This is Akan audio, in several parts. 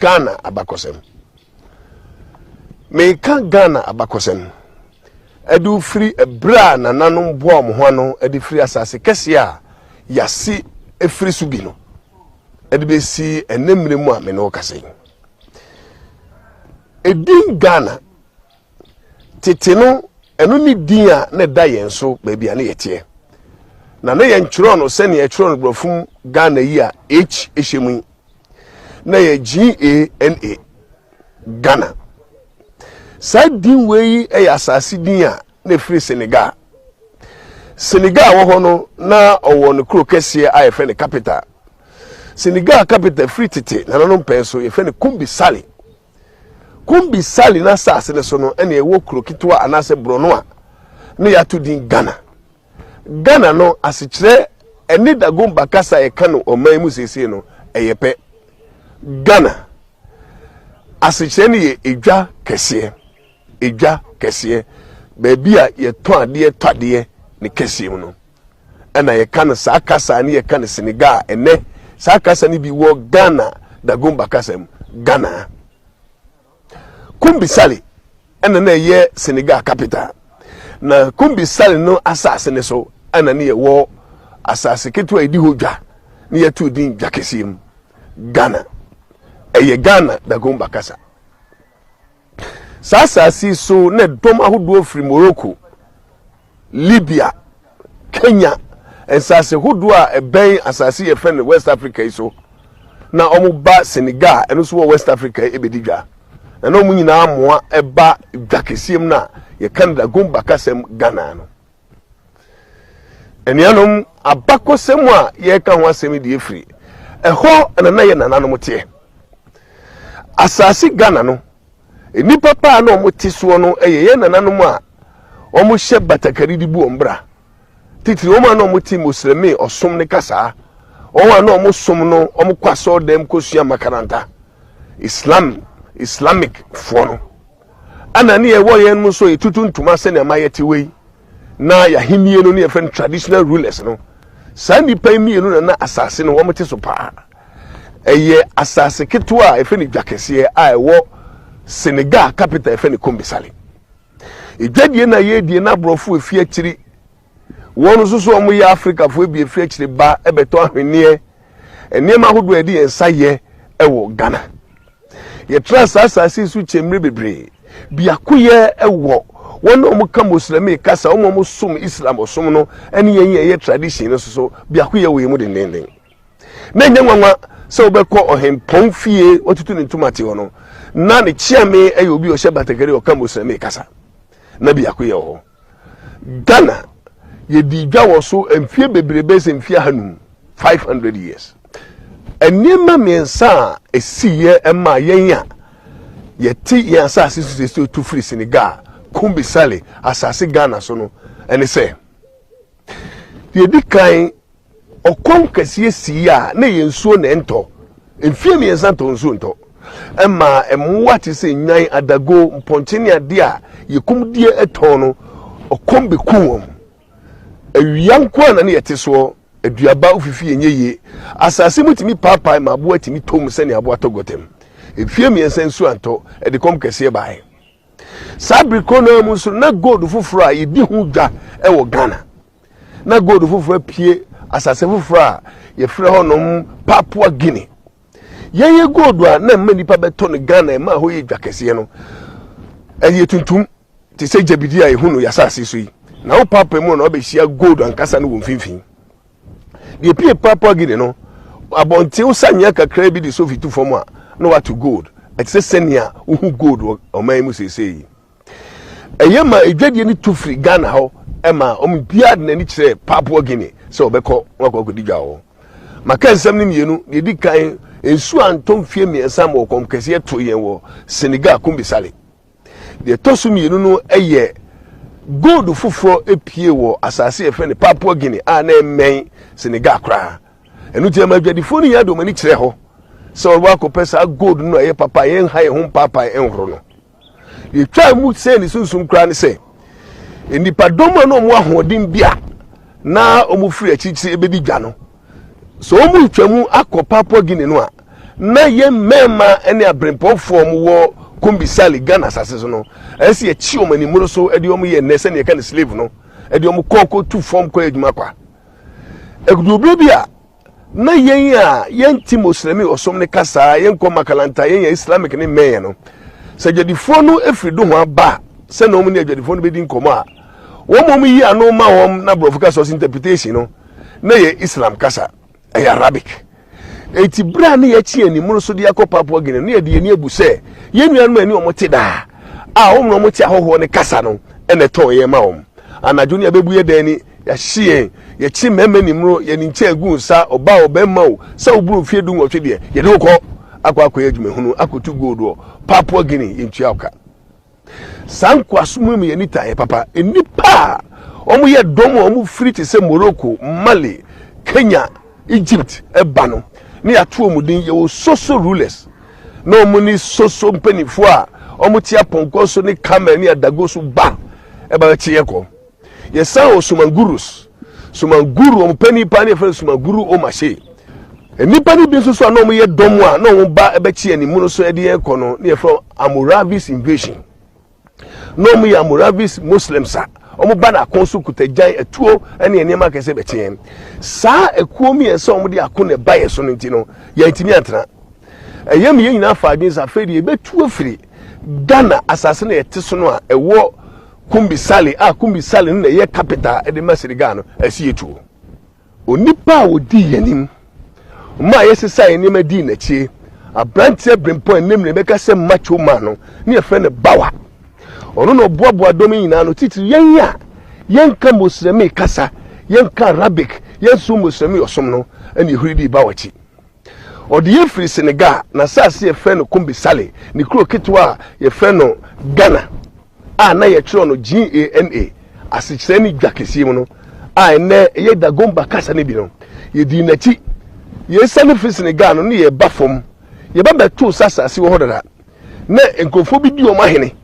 Gana abakosem. Meka Gana abakosem. Edu free ebra na nanom boa mo ho no edi free asase kese a yasi efri subi no. Edi be si enemre mu a me no kase. Edin Gana tete no eno ni din a na da yen so ba bia na yete. Na yen tworo no se ne ye tworo no brofum Gana yi a H ehemu. Na ye Gana. Gana. Side din we asase din a na free Senegal. Senegal wo ho no na owo no kro kese a ye fe ne capital. Senegal capital free tete na no penso ye fe ne Kumbisali. Kumbisali na asase ne so no ene ye wo kro kitwa anase brono a ne ya to din Gana. Gana no asikire eni dagom bakasa ye kanu oman mu sese no eyepe. Gana asikire ne ye edwa kese. Edwa kese baby a ye to ade tade ne kese mu no ena ye kan sa kasa ne ye kan Senegal ene sa kasa ne bi wo Gana da gomba kasa mu Gana. Kumbisali ena na ye Senegal capital na Kumbisali no asase ne so ena ne ye wo asase keto edi hodwa ne ye to din dwa kese mu Gana. Eye Gana da gomba kasa. Sasasi so ne dom ahodo free Morocco, Libya, Kenya, and sase hodo a ben asase ye friend West Africa so. Na omo ba Senegal and so West Africa ebedidwa. Na no mu nyina amoa eba dwakesiem na ye Canada gomba kasem Gana no. Enianom abakosem a ye ka ho asem die free. Eho na ye nananom tie. Asase Gana no ni papa na omutiso no eyeye nananom a omuhye batakari dibu ombra titiri oma na omuti muslimi osom ne kasa owa na omusom no omukwaso dem kosua makaranta islamic fono ana ne ewo yen mu so etutu ntuma se ne mayeti wei na ya himie no ne friend traditional rulers no sani pa mie no na asase no omuti so pa eye asase ketwa efe ni dwakese a ewo Senegal capital efe ne Kumbisali. Ejadie na ye die na brofo efie akiri. Wonu susu omo ye Africa fo ebie efie akiri ba ebeto ahwene. Enema hodo edi ensa ye ewo Gana. Ye trust asase su chemre bebre. Biakoye ewo wono omo ka muslimi kasa omo sum Islam osum no ene ye tradition no so biakoye we mu denden. Na nyanwanwa se obekọ ohempon fie otutu ne ntumate ho na ne chiame ayo obi o hye batakari o kamosame kasa na bi akoye ho Gana ye di dwa wo so emfie bebrebe se emfie hanum 500 years enema mensa esiye ema yenya ye ti ye asase su to free Senegal Kumbisali asase Gana so no ene se ye dikan okom kase siya na ye nsuo na ento emfie miensa to nsuo nto ema emwati se nyan adago mponcheni ade a yekum die eton no okom bekuwom awianko na ne yeteso aduaba ofifi enyeye asase mutimi papa ma abo atimi tom se ne abo atogotem emfie miensa nsuo anto edikom kase bae sabri kono mu so na gold fufuro a yedi hu dwa ewo Gana na gold fufuro pie asase fufuro a ye frɛ honom Papua Guinea ye gold a na mma nipa beto ne Gana ma ho ye dwakese no eye tuntum ti se jabidi a ehunu ya sase so yi na wo papa mu na obehia gold ankasa no wo mfimfin de pie Papua Guinea no abonte usanya kakra bi de so fitu fom a no what gold etse senia wo gold o man mu sesei eye ma edwadie ni to free Gana ho ema bia de nani kire Papua Guinea se obekọ wakọ didwa ho maka nsam ni mienu de di kan ensu antom fie miensa mo kom kese to yen wo Senegal Kumbisali de tosu mienu no eye gold fufuro epie wo asase efe ne Papua Guinea a na emen Senegal kra enu tie ma dwadifo ni ya do mani kire ho se wakọ pesa gold no eye papa yen ha ye ho papa enhoro no de twa mu se ni sunsum kra ne se enipa domo no mo ahoden bia na omu free achichi ebedi dwa no so omu twamu akọ Papua Guinea no a na ye mema ene abrempofo mu wo kumbisali Ghana asase no esi ye chi omani muro so edi omu ye nese ne kan slave no edi omu konko tu form ko adwuma kwa egudu bia na yen a yen ti muslimi osom ne kasa yen ko makalanta yen islamic ne men no sajadifo no efridu ho aba se na omu ne ajadifo no bedi nkomo a wo mom yi anu ma wom na brofuka source interpretation no na ye islam kasa e arabic eti bra ne ye chi ani muro so de yakopa Papua Guinea ne ye de ni abuse ye nuanu ani omote da a wo no mote ahoho ne kasa no ene ton ye ma wom anajo ne abebu ye dan ni ya hie ye chi meme ni muro ye ni nche agu nsa oba obemma o sa oburu fie du nwotwe de ye de ko akwa adwumehunu akotu gold Papua Guinea yentua oka sanko asumum ye nita ye papa enipa omu ye dom omu free te se Morocco Mali Kenya Egypt eba no ne ato omudin ye wo soso rulers no omu ni soso mpanifo a omu tia ponko so ne camel ne adago so ba eba tie ko ye sa o sumangurus sumanguru omu pani pa ne fe sumanguru o mache enipa ni bi so no omu ye dom a no omu ba eba tie ni mu no so e de ko no ne from Amuravis invasion no mu ya Amuravis Muslims a omu ba na konsu kutajan etuo ene enema kese betien sa ekuo mi ese omu de akone baye so no ntino ya ntimi antena eyem ye nyina fa adwen sa fedi ebetu afiri Ghana asase na yete so no a ewo kumbisali kumbisali no ye capital e de Senegal no asi etuo onipa odi yanim ma yesesa enim adi na chie abrante brempo enem ne beka se macho man no ne ye friend bawa ono no boaboa domi nyina no titiri yenya yenka muslimi kasa yenka arabic yensu muslimi osom no ene huridi bawachi odi ye free Senegal na sase ye friend kumbisali ni kro ketwa ye friend Ghana na ye tro no Gana asikyere ni dwakesi mu no ene ye dagomba kasa ne bi no ye di nachi ye sane free Senegal no ne ye bafom ye ba beto sasase wo hodara na enkofo bi di o mahene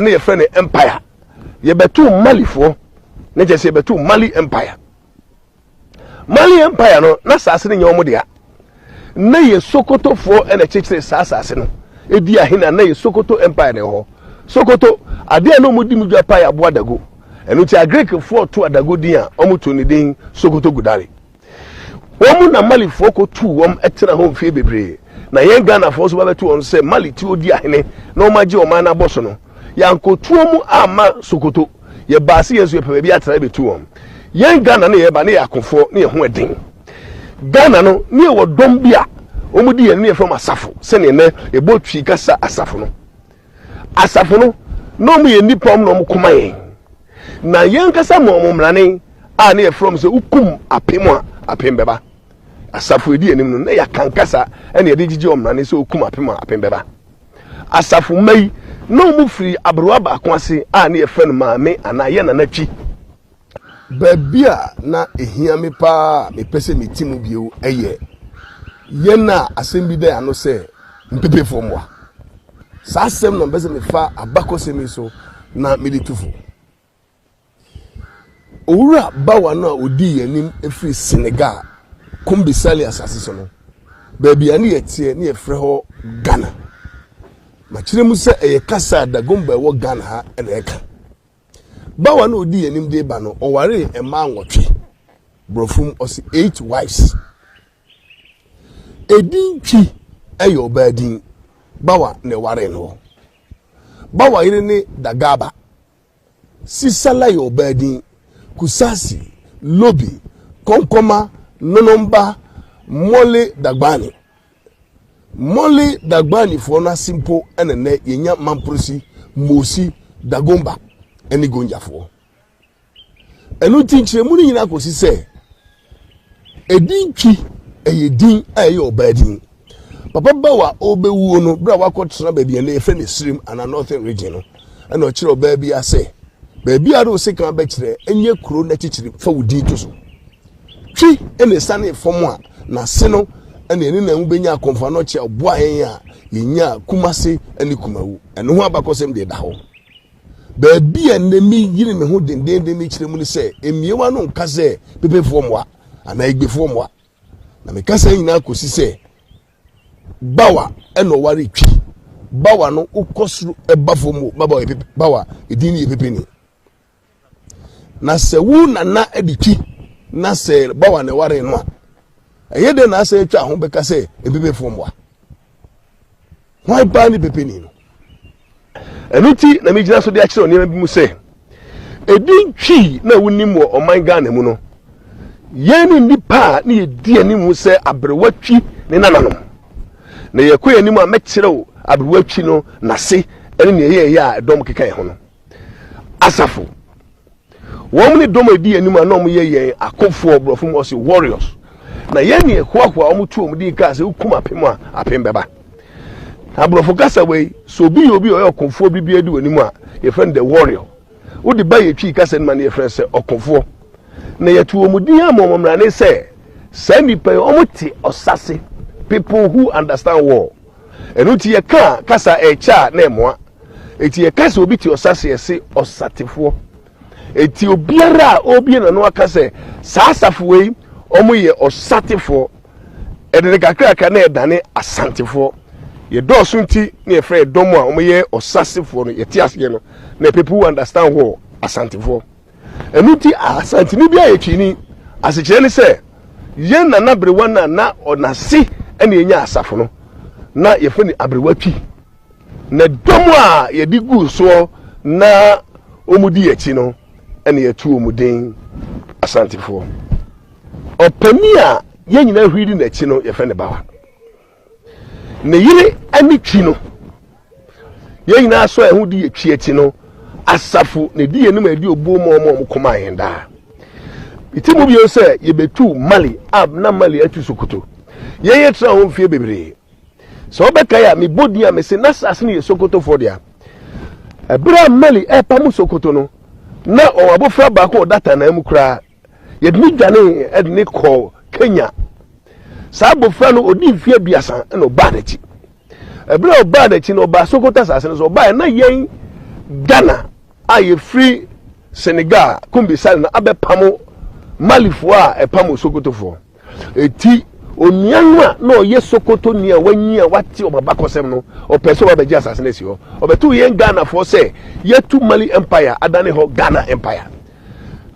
ne ye friend empire ye beto malifo na je se beto Mali empire no na sase ne nyomo dia na ye Sokoto fo ene chechire sasase no edi ahina na ye Sokoto empire ne ho Sokoto ade no mudi mudwa pa ya bo adago enu ti Greek fo to adago din a omuto ni din Sokoto gudare womu na Mali fo ko tu wom etena ho mfie bebre na yen Ghana fo so ba betu on se Mali ti odi ahene na o maje o man na boso no yankotu mu ama Sokoto ye baase yesu ye pe bia tra betu wom yen Ghana na ye ba na yakofo na ye ho edin Ghana no ne wo dom bia omudi ye ne from asafo se ne ne e bo twi kasa asafo no no mu ye nipom no mu kuma yen na yen kasa mo mrane ne ye from se ukum apem beba asafo edi enim no na ya kankasa ene ye de gigi omrane se ukum apem beba asafo mai no mu free abroa ba kwase ne ye fen maame ana ye na natwi babia na ehia me pa me pese me timu bio eye ye na asembi de ano se mpepe fomwa sa asem no bese me fa abakose me so na me ditufo owura bawa na odi yanim efri Senegal kumbisali asase so no babia ne yetie ne yefre ho Ghana machire mu se eye kasa dagomba wo Ghana ha ene eka bawa na odi yanim de ba no oware ema nwotwe brofum osi 8 wives edin twi ayo badin bawa ne ware no bawa ire ne dagaba sisala yo badin kusasi lobi konkoma nonomba mole dagbani fo na simple enene yenya mamprosi mosi dagomba eni gonjafo enu tinchire mu ni nyina kosi se edin twi eyedin ayo badin papa bawa obewu no bra wakotsena ba bia na efe ne stream and northern region no na o kire oba bia se ba bia do se kan ba kire enye kuro na chichire fa wudi to so twi ene sane fom a na se no ene eni na ubenya akomfa no che oboa hen a yenya kumase ene kumawu ene ho abakosem de da ho ba bia na mi yire me ho dendende mi kire mu ni se emiewa no nka se pepe fom wa ana igbe fom wa na me kasa nyina kosi se bawa eno ware twi bawa no ukosru ebafomu bawa edini epepeni na se wu na editwi na se bawa ne ware no eye de na se etwa ho beka se ebebefomwa why bani pepeni no enuti na mi gina so de a kire oni bi mu se edin twi na wunim wo oman Ghana mu no yeni nipa na yedi animu se abrewatwi ne nananom na yekoye animu a mekire wo abrewatwi no nase ene ne ye ya dom keka ye ho no asafo wo mni dom edi animu a no mo ye akofo obrofo mo se warriors na yeni ekwaakwa o mo tu o mo di ka se ukuma apem a apem beba abrofo kasa we so obi o akofo bibia di animu a ye friend the warrior wo di ba ye twi kasa ni ma ne ye friend se akofo na yetu omudin amomomra ne se sanipa omuti osase people who understand war enuti ye kasa echa na emoa eti ye kasa obi ti osase yese osatefo eti obiara obi na no akase saasafo wei omoye osatefo edene kakra na edane asantefo ye doso nti na ye frɛ dom a omoye osasefo no yeti ase no na people who understand war asantefo enuti Asante ni bia yetwini asekire ne se ye na brewa na onase ene enya asafo no na ye fani abrewatwi na dom a ye di gu so na omudi yechi no ene yetu omuden Asantefo opani a ye nyina hwidi na chi no ye fane bawa na yire ani twi no ye nyina so ehun di yetwi echi no asafu ne di enum edi obo mo koma yenda itimu bi se ye betu mali ab na mali atu sokoto ye tra ho mfie bebre so obeka ya me bodi a me se na sase ne sokoto for dia ebra mali pam sokoto no na o abofra ba ko data na mu kra ye dni dwane edni ko Kenya sa abofra no odi mfie biasa na obadachi ebra obadachi no ba sokoto sase no so ba na yen Gana aye free Senegal kumbisal na abepamo malifo a epamo sokotofo eti onianwa na oye sokoto nia wanyi a wati obabakosem no opeso babeji asase nesi ho obetu yen Ghana for say yetu Mali empire adane ho Ghana empire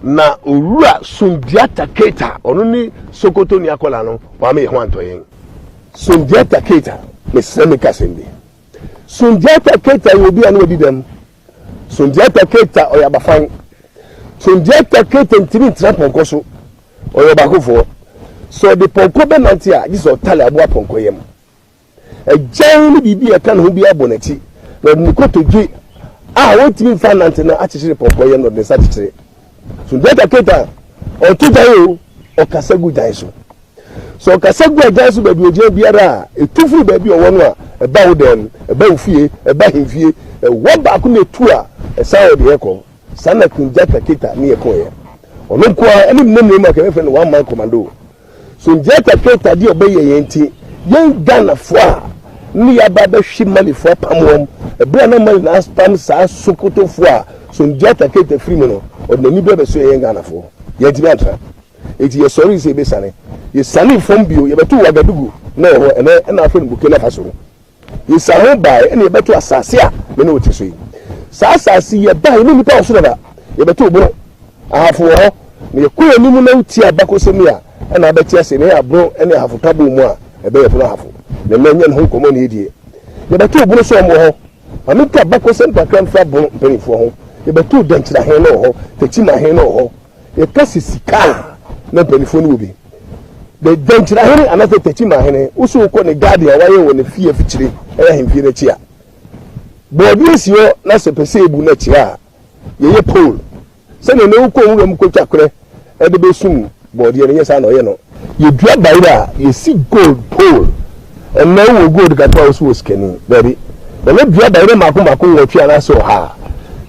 na owura Sundiata Keita onu ni sokoto nia kola no wa me ho anto yen Sundiata Keita me semi kasende Sundiata Keita yobi anu odi dem Sundiata Keita oyabafan Sundiata Keita ntimi traponko so oyabakofo so the ponko benanti a this otale abo ponko yem ejan ni bibi e kan ho bi abonati na nikoto gye a wontimi fanante na achichire ponko yem no de satichire Sundiata Keita o tudayo o kasagu daiso so kasagu daiso ba bi oje biara etufu ba bi owo no a eba wo dem eba ofie eba hemfie wo ba ko na tu a esawo de eko sana Sundiata Keita ni eko ye ono ko ani mmem ma ka fe no one man commando Sundiata Keita di obeye yenti yen Ghana fo a ni ya ba hwi Mali fo pamwom ebra na Mali na spam sa sokoto fo a Sundiata Keita free me no odnani be so yen Ghana fo ye ti atra eti ye sorry se be sane ye sane fom bio ye betu wagadugu na ho ene na afa nbuke na faso ye saho bai ene ye betu asase a me na otiso yi sa asase ye bai ni nipa osoro da ye betu obro ahafo ho ne ye koye ni mu na uti abakosemi a ena abeti ase ne abro ene ahafo tabo mu a ebe ye fo na ahafo ne menye no komo ne die ye betu obro so mo ho amika abakosem pakran fa bo penifo ho ye betu danchira he no ho techima he no ho ye kasi sika na penifo no bi de danchira he anase techima he ne usu ko ne guardian waye wo ne fie fichire hemfie na chia bodi esio na se pese ebu na chia ye pole se ne ne uko nwura ko twakre e de besum bodi ne yesa na oye no ye dua baira ye si gold pole and na wo gold ka to so skeni baby na dua baira mako wo twa na so ha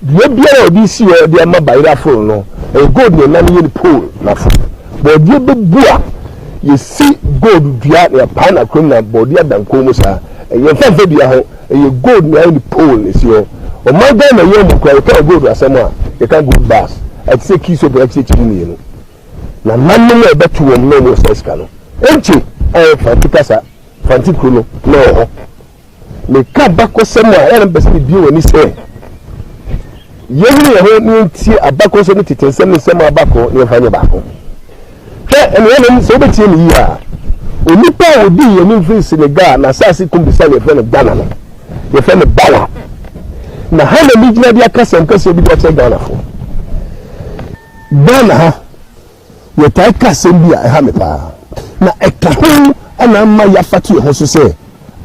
dua bia odi si o de ma baira fo no e gold ne na ye pole na fo bodi be bua ye si gold dua na pa na krom na bodi adanko mu sa ye fa bia ho ye gold na ye pole si o my God, na ye mu kwa ye ka gold asem a ye ka gold bars at say kiso be achi chimi no na nanu na betu wo no mo seska no enchi fa tukasa fanti kuro no me ka bakosem a ya mpese bi woni se yehuri ho ni ti abakosem titensem ni sem abako ni fanye bako ene ene so betie ni ya onipa odi ye ni free Senegal na sasi kumbisa le fe Gana no ye fe bawa na hana mijina dia kasem kase bi dia Gana fo Gana ye tai kasem bi a ha me pa na ekahu ana ma ya fatu ho so se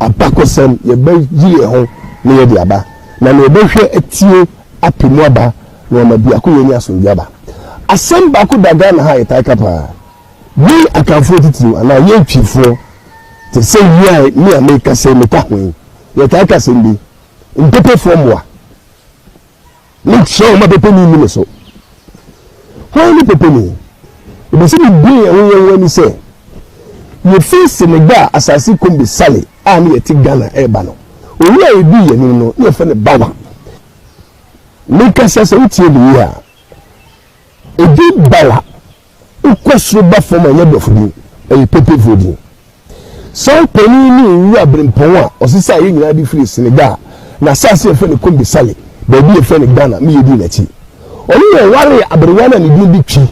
abakosem ye be yi ho ne ye diaba na ne be hwe etie apemu aba na ma bi akoye ni asonja aba asem ba ko daga na ha ye tai kapa ni akanfo titi ana ye twifo te se yi ni America se me ta ho ye tai kasem bi mpepe formwa ni show ma pepe ni so ho ni pepe ni e se ni bi ye ni se ye fi Senegal asasi kombi sale ani eti Gana eba no owura ebi ye ni no ye fe ne bawa meka sese utie bi ya ebi bawa ukosro ba fo ma ye dofudi e pepe vodi so pani ni owura brempon a osisa ye nyina di free Senegal na asasi ye fe ne kombi sale ba bi ye fe ne Gana mi ye di na chi oni ye ware abrewana ni di bi twi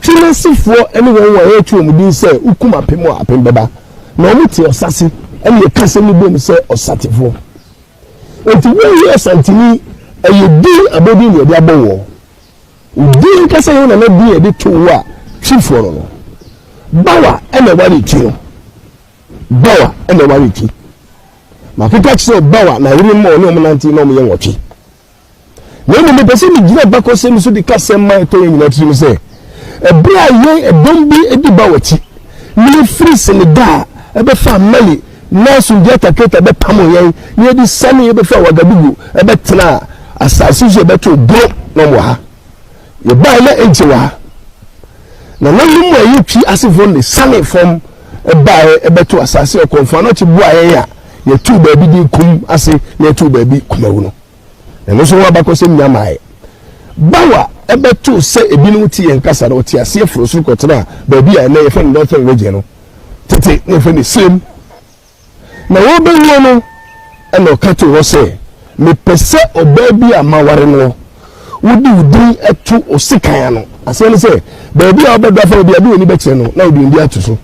Finesifo ene won wa ye twa mudin se ukuma pemo apembeba na omuti osase ene ye kase ni bom se osatefo enti we ye santini ayedi abodi ni odi abowo udi kase ye na bi ye de to wa twifo no bawa ene wari twi bawa ene wari twi makika kise bawa na yiri mo ni omunanti na omuye nwotwi na me pese ni gina bakose mi so di kase mai to ye nyina tiri se ebra ye edombi ediba wati ni free Senegal ebe fa mali na sundia taketa be pamo yen ni edi sani ebe fa wagadugu ebe tena asasi je be to bro no mo ha ye ba ile enjewa na no mu ayi twi asifo ne sani form ebe to asasi o konfa no ti bua yen ya ye tu ba bi di kum ase ye tu ba bi kumawu no no so wa bakose nyamae bawa ebe to se ebinu ti yen kasa no ti ase afro so kotena ba bi a na ye fa northern region no tete ne fa ni same na wo be wo no e no kato wo se me pese oba bi a maware no wudi wudi etu osikan no ase ne se ba bi a obedo fa bi a bi oni be che no na wudi ndi atu so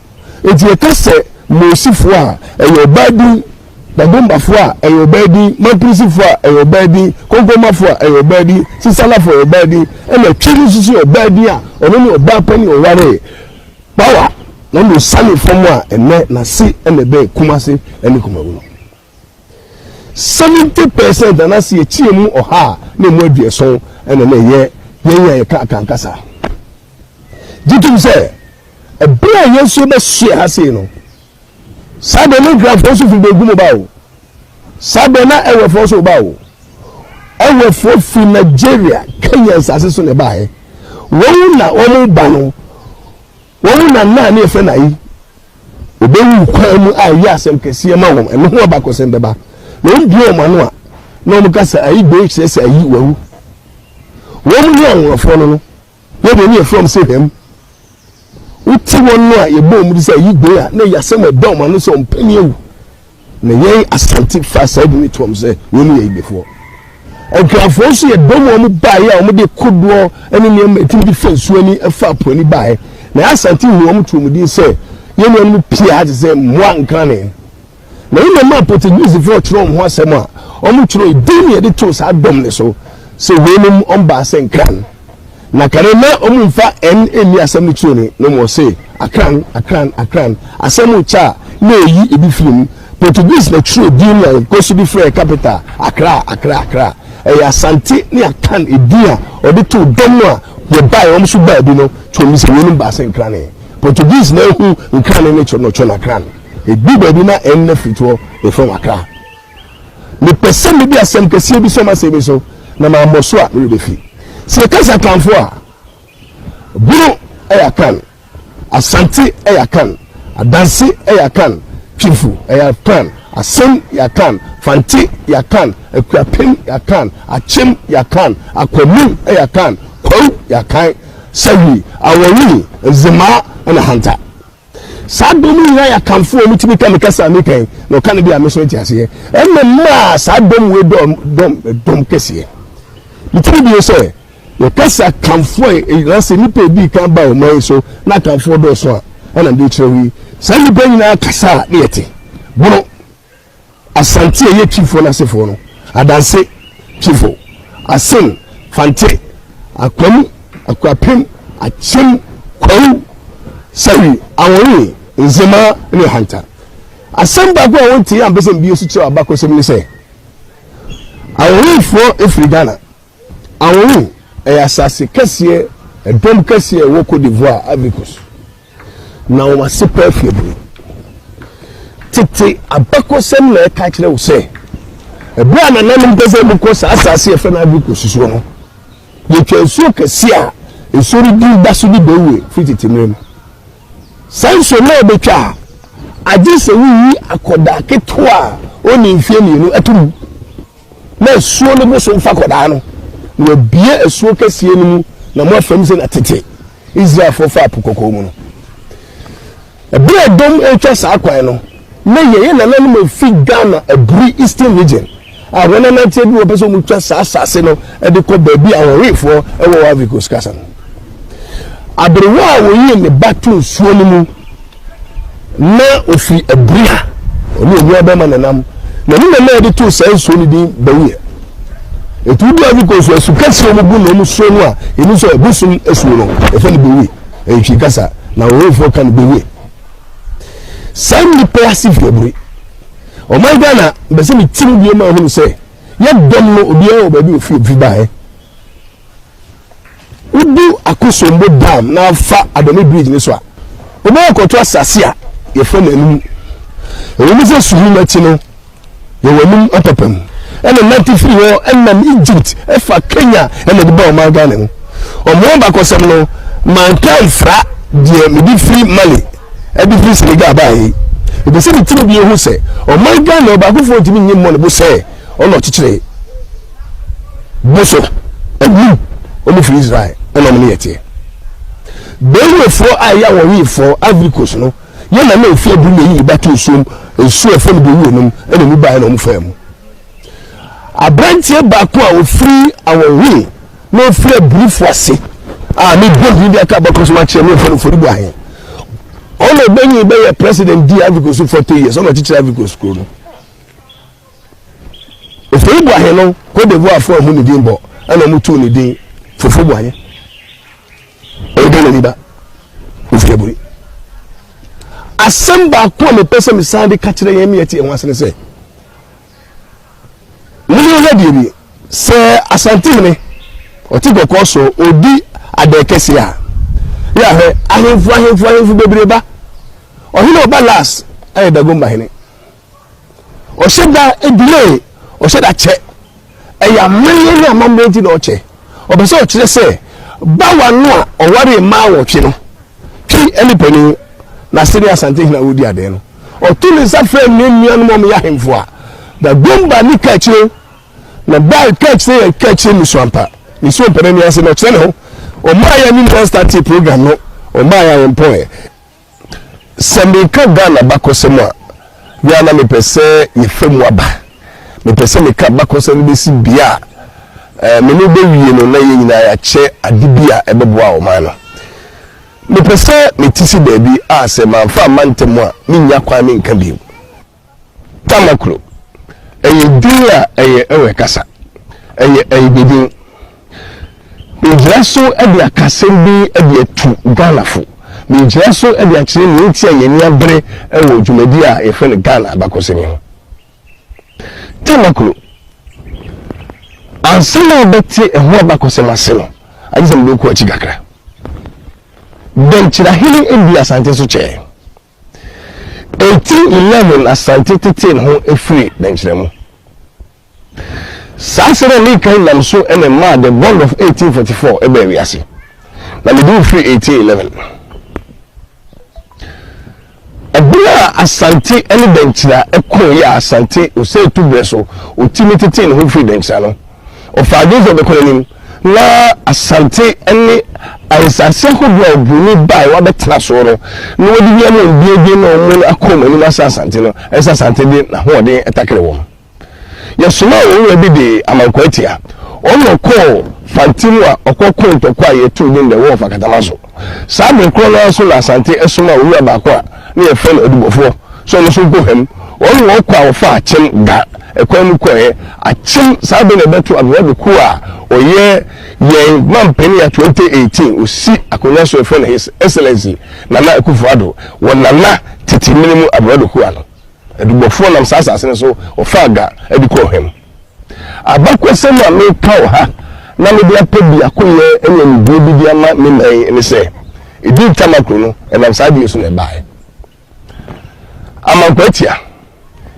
eti e kase mo sifo a e yo ba bi da bomba fo a e yo ba di maprisi fo a e yo ba di konkoma fo a e yo ba di sisala fo e yo ba di e na twiri susu yo ba di a ono ni oba pani o ware bawa no no sale fo mo a ene na si ene be kumase ene kumawu 70% na si e chiemu oha na mu adueso ene na ye ka kankasa jitu se e bra yesu be hye ha sei no sabe no grafo so fi begumo bawo sabe na ewe fo so bawo ewe fo fi Nigeria Kenya sase so ne bae won na omo ba no won na e fe na yi obewu kwa mu a yi asem kese ma won eno ho ba ko sem beba no bi o ma no a no mu kasa ayi be sese ayi wawu won ni on fo no no de ni from say them uti won no a ye bom di say yi gbe a na yasem edom ma no so mpani ewu na ye Asante fa side ni tom say won ye before enkrafo so ye dom o mu bae a o mu de kodo ene ne metim di fansu ani afa poni bae na Asante hu o mu tom di say ye no mu pia de say mwa nkane na ina ma Portuguese for trom ho asem a o mu tro din ye de to sa dom ne so say we num on ba sen kan na kare na o mu mfa en emi asem ni tro ni no mo say akran asem cha na eyi ebi film Portuguese na tro din na ko so bi free capital Accra Asante ni Akan edia o de to dom no a we buy o mu so ba bi no to mi say we num ba sen kan Portuguese na hu nkan ne cho na kran ebi ba bi na en na fito e from Accra me person me bi asem kese bi so ma se bi so na ma moso a me be fi se kasa kanfo a buru Akan Asante Akan adanse Akan chifu Akan asem Akan fanti Akan akuapem Akan achem Akan akwamu Akan kwaw Akan sawi awani zema na hanta Sadom ya kamfo omutimi ka mekasa mekan no ka ne bia meso ntiase emma sadom we dom kese mitimi bi so ye kasa kamfo e nipa bi kan ba o man so na kamfo do so a na ndi kirewi sani ba nyina kasa na yete bono Asante ye chifo na sefo no adanse chifo asen fante akwam akwapem achem kwawu sawi awori nzema ne hanta asamba go wonti ya mbese mbi osu kire abako sem ni se awori fo efri Ghana awori asase kase edom kase wo Côte d'Ivoire abikos na o masepa fiebri tete abako sem na ka kire wo se ebra na nam mbese buko sa asase efe na abikos so no ye twenso kase a esori di daso di bewe fititi mrem sanso na betwa agise wi akoda ketwa oni mfie mienu atum na suo no boso mfa koda no we bie esuo kasie no mu na mo afam se na tete Israel fo fa apokoko mu no ebere dom etwa sa akwan no na ye na nanu ma fi Ghana abri Eastern region a wona na tie bi obeso mu twa sa asase no e de ko baabi aworefo e wo wa vikos kasa abrewa wo yi ne battle suo no mu na ofi abria oni obi abema nanam na ni na de to sai suo ni din bawie etu bi vikos so kasi o bu no mu suo no a eni so ebusum esuo no e fa ni bawie e twi kasa na worefo kan bawie sai ni passive abri o my Ghana be se mi tim bi ma hu se ye dom no obi a obabi ofi bae udu akosombo dam na fa Adoni bridge ni so a obo akoto asase a ye fa nanum e mi se suhu mati no ye wanum atopam ene 93 ho enam Egypt e fa Kenya ene de ba o Ghana no o mo ba kosem no man kan fra de me di free Mali e di free Senegal ba yi e be se mi tiri bi hu se o Ghana o ba ko fo timi nyim mo ne bo se o no chichire boso egu o mo free Israel eno me yete bewe fo aya wo wi fo agricos no ye na na fi adu me yi batu som esu efo no bewe no eno mi ba na mo fa mu abrantie ba ko a wo free awo wi no free brief ase a me bodi bi aka ba ko so ma che me fo no fori bu ahe ono benyi be ye president di agricos for 40 years ono teacher agricos ko no o fori bu ahe no ko de vo afo hu ni din bo ana mo tu ni din fofo bu ahe Gana liba ufeburi asamba ko me pese mi sande ka kire yemi yeti e wansene se muni radio bi se Asante ne otigo ko so odi adekese a ya he ahemfu bebreba ohino balance ay dago mbahene o sheda edile o sheda che e ya menye ni amamrenti na o che o be se o kire se bawa no a oware ma wo twe no twi elipani na seri Asante na wodi ade no o tuli sa fe nnuan mo me ya hemfo a da gomba ni kachire na ba kachire ni swampa ni so pere ni ase no kire no o ma ya ni start program no o ma ya employ Senegal Ghana bakosem a ya na me pese ye femu aba me pese me ka bakosem be si bia me no be wie no na ye nyina ya che adibia ebeboa o man no me pese me tisi baabi a se manfa mantemu a me nya kwa me nka bi tamakro eye dia eye ewe kasa eye bidin me jaso e dia kasem bi e dia tu Ghana fo me jaso e dia kire ni ntia ye ni abre e wo dwumadi a e fe ne Ghana bakosem ho tamakro ansana beti ehwo abakosema selo agize mbeku achi gakra benchira hili ebi Asante so che 1811 Asante tete ho efiri benchira mu sasere ni kan nam so ene ma the bond of 1844 ebe wiase na me do free 1811 ebula Asante ene benchira ekon ya Asante o se tu breso o timi tete ho free benchira no of our days of the colony na Asante any Asase ho buni bai wa betra so no no wodi bia mo biege no mo akoma ni Asante no Asante de na ho de etakere wo yesoma wo bi de amankwatia ono ko fantimu a okoko ntokwa yetu ni de wo fakatama so sabe kro no so na Asante esoma wo ba ko a na ye fel odubofo so no so go hem ono wo kwa wo fa achim ga ekwanu ko ye achim sabe ne betu abwe ku a oye ye mampeni ya 2018 osi akonya so efo na his excellency Nana Akufo-Addo wonana titiminimu abwe ku ano edubofo nam sasa asene so ofaga ediko hem abakwese no ameka ha na me dia pebi akoye ene ndu bi dia ma me mai ene se edi tamakro no enam sa bi so na bae amankwatia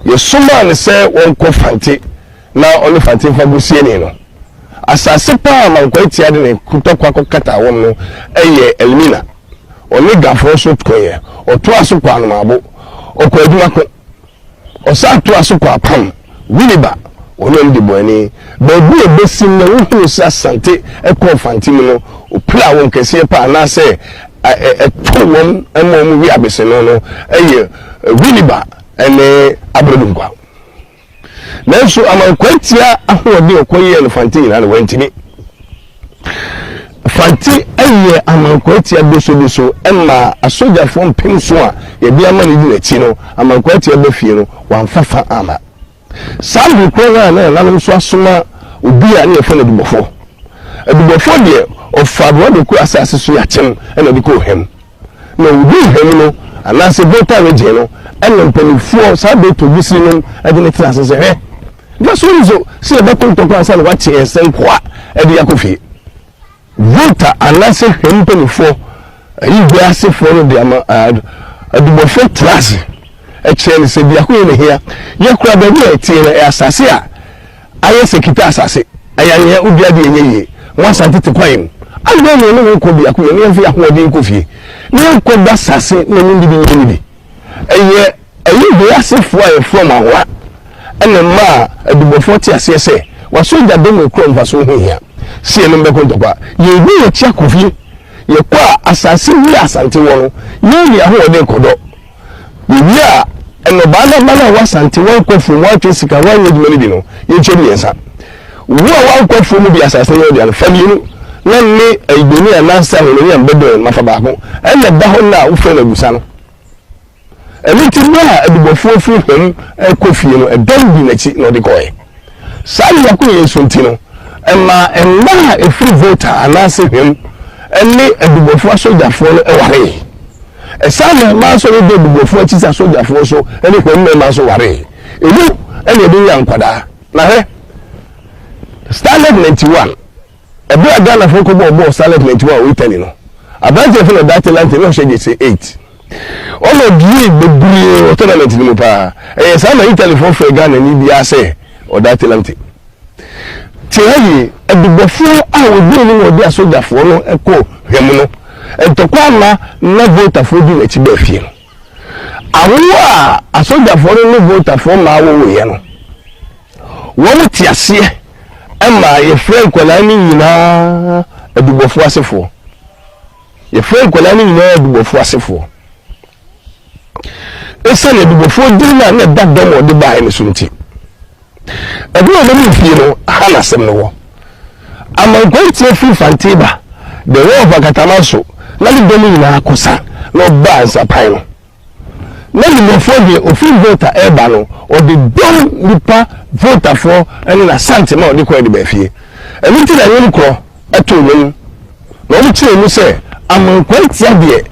ye suma ne se won ko fanti na onu fanti fa busie ni no asase pa amankwatia de ne kutokwa kokata won no eye Elmina oni gafo so tkoye oto aso kwa no mabo okwaduma ko osa to aso kwa pam winiba ono ndi boani babu ebesim na wo sa Asante ekọ fanti mu no opla won kese pa na se to won emo wi abese no no eye winiba ene abrodunkwa nanso amankwatia ahode okoye elefanti na ne wantimi fanti eye amankwatia beso emma asoja fo mpem so a ye bia ma ne di nachi no amankwatia be fie no wanfafa ama sambu ko na na so asoma obi a ne yefo na dubofo adubofo de ofadwo de ku asase so ya chem ena de ko hem na obi hem no anase voter reje no ena mpanifuo sabe to bisiri no ade ne tra asase he na so rizo se be ko to ko asale wa che esen kwa ade yakofi voter anase hem mpanifuo ayi bi asefo no de ama adubofo trase eche se bia ko ne hia ye kura ba bi etie na asase a aye sekita asase ayanye ubia de enye won Asante te kwam agbe no no ko bia ko ne mfi ahode ko fie ne ko da asase ne ndi bi ni bi eye bi asefo a from ahwa ene ma adubofo ti ase se wasoja de me kro mfa so ho hia sie no be ko ntokwa ye bi ye chia ko fie ye kwa asase wi Asante won ye ya ahode kodo ye a eno bana wa Asante won ko fu wa twesika wa ye dum ni bi no ye cheri yensa wa ko fu mu bi asase ye de fami no na ni aidoni anansa ho ni ambedo mafa ba ko ene da ho na wo fe na gusa no eni ti na adubofo fu hem ko fie no edon bi na chi no de koe sai ya ko ye sunti no emma efri voter anansa hem eni adubofo asojafo no eware esana ma so de adubofo chi asojafo so eni ko mmema so ware elu eni de yankwada na he Starlet 91 ebe Gana fo ko bo Starlet 91 we tell no abante fo that talent no she say 8 ono die bebrie tournament ni mo pa sama Italy fo fe Gana ni bia say o that talent tiayi adubofo a obi ni obi asojafo no eko hwem no entokwa na voter fo di na chi ba fie no awo a asojafo no voter fo ma wo ye no wo tiase emma ye friend kwala ni nyina adubofo asefo ye friend kwala ni nyina adubofo asefo esa ne adubofo dina na da dom ode ba ene sunti ebi o be fie no hana sem no wo amankwanti afi fantiba de wo vakatama so na le dom nyina akosa no ba nsapan no na ni mo fo de ofi voter eba no o de dom nipa voter for ene na Asante ma o de ko de ba fie emi ti na yem kro eto nyem na o chi emu se amankwanti ade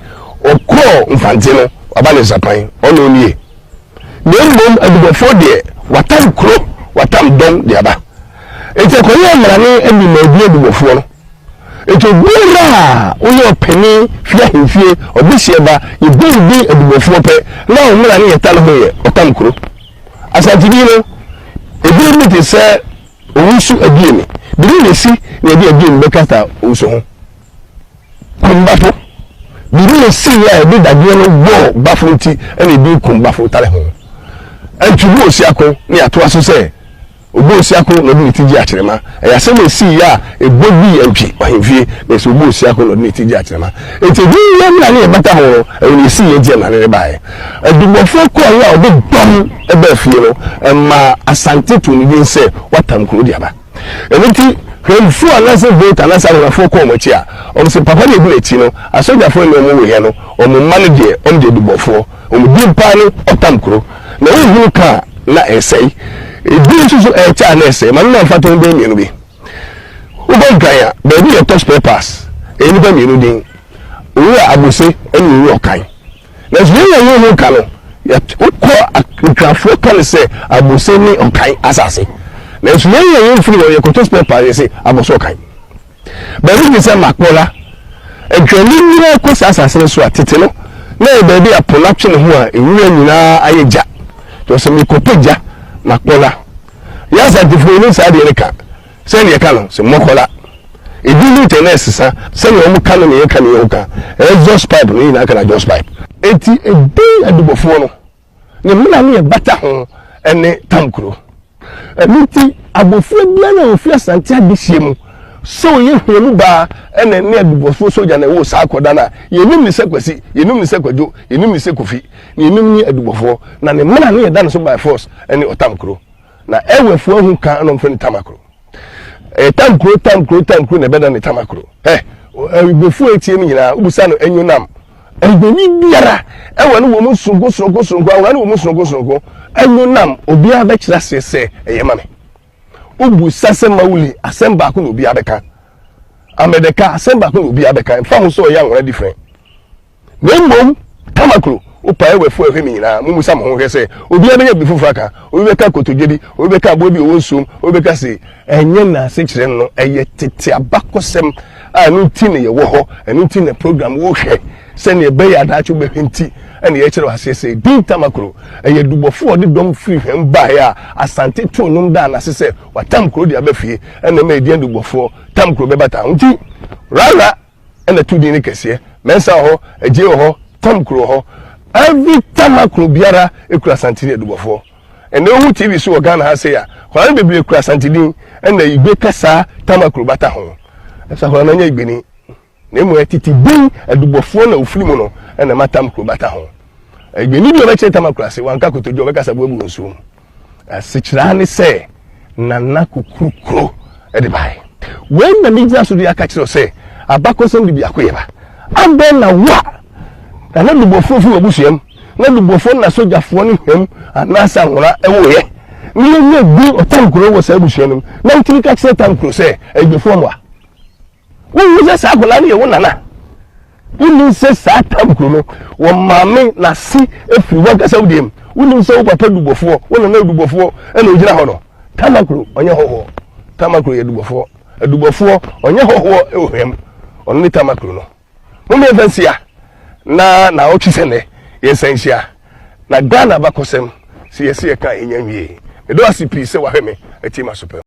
o ko mfante no aba le zapan o no nie ne mbom adubofo de watam kro watam dom de aba ete ko ye mra ne ebi ma bi adubofo no ete bura o ye openi fia hifie obihie ba ye bi adubofo pe na o mra ne yeta no ye watam kro Asante bi no ebi mi te se owusu adiemi bi ne si ne bi adiemi bekata owusu ho kumbafo bi ne si ya bi dadie no wo bafonti ene bi kumbafo tare ho antubu osi akọ ne ato aso se obo siako no ni tiji akyerema e yase me si ya e bobi empi ohemfie na so obo siako no ni tiji akyerema enti bi ya na ne bata ho e ni si ye je na ne bae adubofo ko ya obi dom e ba fie no ma asante to ni bi se watam kuro dia ba enti hwemfu anase vote anase arafo ko mo chi a o se papa de bi echi no asojafo ni mo we he no o mo manage o de dubofo o mo di pa ni otam kuro na wo hunu ka na esei ebi nso cha na esei man na fato be mi no bi wo ba gaya be bi e touch papers e ni ba mi no din owo abose eni owo kan na so ye hunu ka no ya ko akrafo kan se abose ni okan asase na so ye free wo ye ko touch papers se abose okan ba bi se makola edwani ni ko asase so atete no na e ba bi a production ho a ewura nyina ayeja to se mi kopeja makola ya Asante Films sa de ka se ne ka no se mokola e di ni tenes sa se ne o ka no ne ka ne o ka exhaust pipe ni na ka na exhaust pipe eti e bi adubofo no ne mena ne bata ho ene tankro emiti abofo bia na ofi Asante adihie so ye hwemu ba ene ne adubofo soja na wo sa akoda na yenim ni sekwasi yenim ni sekwajo yenim ni sekofi yenim ni adubofo na ne mena ne da no so by force ene otamkro na ewefo hu kan no mfani tamakro tamkro na beda ne tamakro ebefo etie mi nyina ubusa no enyunam egbeni biara ewe no wo mu sungo awa no wo mu sungo enyunam obi abekira sese eyemame ubu sase mawuli asemba ko obi abeka amedeka asemba ko obi abeka fa ho so ya nwara different memom tamakro upa ewefo ehwemi nyina mumusa mo ho hwese obi abenya bifufu aka obi beka kotodwedi obi beka abobi owonsum obi beka se enye na se kire no eye tete abakosem anu ti ne ye wo ho anu ti ne program wo hwe se ne be ya da chu be hwenti ene ye kire wasese din tamakro eye dubofo de dom free hwem ba ya Asante to num da na se watamkro de abafie ene ma edian dubofo tamkro be bata nti rara ene tu din ne kese mensa ho eje ho tamkro ho every tamakro biara ekura Asante ne dubofo ene ohu TV so Ghana ha se ya kwara bebre ekura Asante din ene igbe kasa tamakro bata ho esa ho na nya igbeni na mu etiti bin adubofo na ofilimu no ene matamkro bata ho igbeni bi obeche tamakro ase wanka kotojo obekasa bo ebu nsu asichira ne se nana kukurukuro ede bai when na media so dia ka kire se abakosem bi akoye ba ambe na wa na dubofo fu obusuam na dubofo na sojafo ne hwem anasa nwora ewoye ni ye bi otamkro wo sa ebusuam na ntiri ka kire tamkro se egbefo mo wo je sa akola ne ye wo nana woni se sa tamkro no wo mame na si efiri wo kasa wudiem woni se wo papa dubofo wo na dubofo e na ogira ho no tamakro onye hoho tamakro ye dubofo adubofo onye hoho e ohwem ono ni tamakro no mo me fansia na o chisene yesansia na Ghana bakosem si yesi ka enyanwie me do asipi se waheme etima super